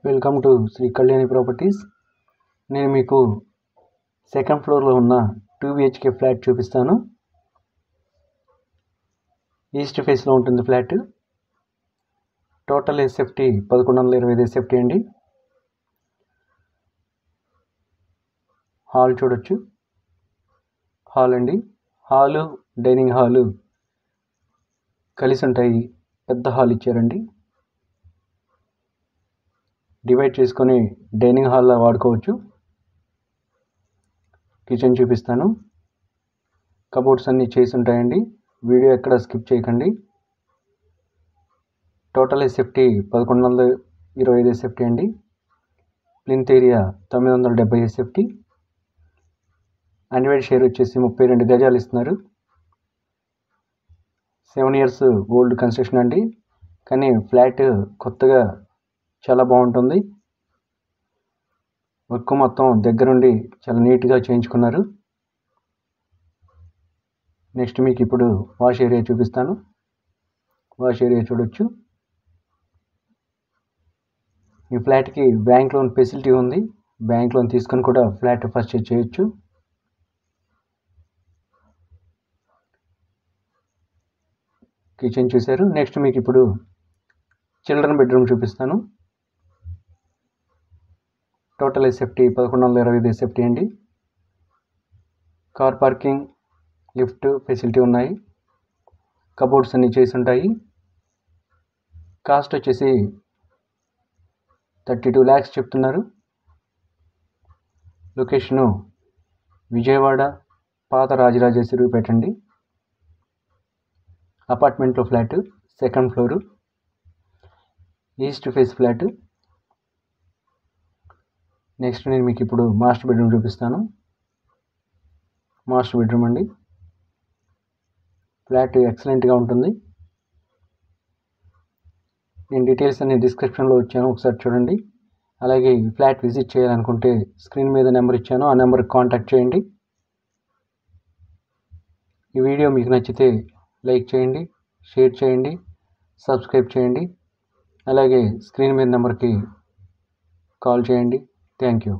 Welcome to Sri Kalyani properties. నేను మీకు second ఫ్లోర్లో ఉన్న 2 BHK ఫ్లాట్ చూపిస్తాను. ఈస్ట్ ఫేస్లో ఉంటుంది ఫ్లాట్. టోటల్ ఎస్ఎఫ్టీ 1125 ఎస్ఎఫ్టీ అండి. హాల్ చూడొచ్చు. హాల్ అండి. హాలు డైనింగ్ హాలు కలిసి ఉంటాయి. పెద్ద హాల్ ఇచ్చారండి. డివైడ్ చేసుకొని డైనింగ్ హాల్లో వాడుకోవచ్చు. కిచెన్ చూపిస్తాను. కబోర్డ్స్ అన్నీ చేసి ఉంటాయండి. వీడియో ఎక్కడ స్కిప్ చేయకండి. టోటల్ ఎస్ఎఫ్టీ 1125 ఎస్ఎఫ్టీ అండి. Plinth area 970 SFT. Undivided share వచ్చేసి 32 గజాలు ఇస్తున్నారు. 7 years ఓల్డ్ కన్స్ట్రక్షన్ అండి. కానీ ఫ్లాట్ కొత్తగా చాలా బాగుంటుంది. వర్క్ మొత్తం దగ్గరుండి చాలా నీట్గా చేయించుకున్నారు. నెక్స్ట్ మీకు ఇప్పుడు వాష్ ఏరియా చూపిస్తాను. వాష్ ఏరియా చూడొచ్చు. ఈ ఫ్లాట్కి బ్యాంక్ లోన్ ఫెసిలిటీ ఉంది. బ్యాంక్ లోన్ తీసుకొని కూడా ఫ్లాట్ పర్చేజ్ చేయొచ్చు. కిచెన్ చూశారు. నెక్స్ట్ మీకు ఇప్పుడు చిల్డ్రన్ బెడ్రూమ్ చూపిస్తాను. టోటల్ ఎస్ఎఫ్టీ 1125 ఎస్ఎఫ్టీ అండి. కార్ పార్కింగ్, లిఫ్ట్ ఫెసిలిటీ ఉన్నాయి. కబోర్డ్స్ అన్నీ చేసి ఉంటాయి. కాస్ట్ వచ్చేసి 32 lakhs చెప్తున్నారు. లొకేషను విజయవాడ పాత రాజరాజేశ్వరిపేట అండి. అపార్ట్మెంట్లో flat, second floor, east face flat. Next నేను మీకు ఇప్పుడు మాస్టర్ బెడ్రూమ్ చూపిస్తాను. మాస్టర్ బెడ్రూమ్ అండి. ఫ్లాట్ ఎక్సలెంట్గా ఉంటుంది. నేను డీటెయిల్స్ అన్ని డిస్క్రిప్షన్లో ఇచ్చాను, ఒకసారి చూడండి. అలాగే ఈ ఫ్లాట్ విజిట్ చేయాలనుకుంటే స్క్రీన్ మీద నెంబర్ ఇచ్చాను, ఆ నెంబర్కి కాంటాక్ట్ చేయండి. ఈ వీడియో మీకు నచ్చితే లైక్ చేయండి, షేర్ చేయండి, సబ్స్క్రైబ్ చేయండి. అలాగే స్క్రీన్ మీద నెంబర్కి కాల్ చేయండి. Thank you.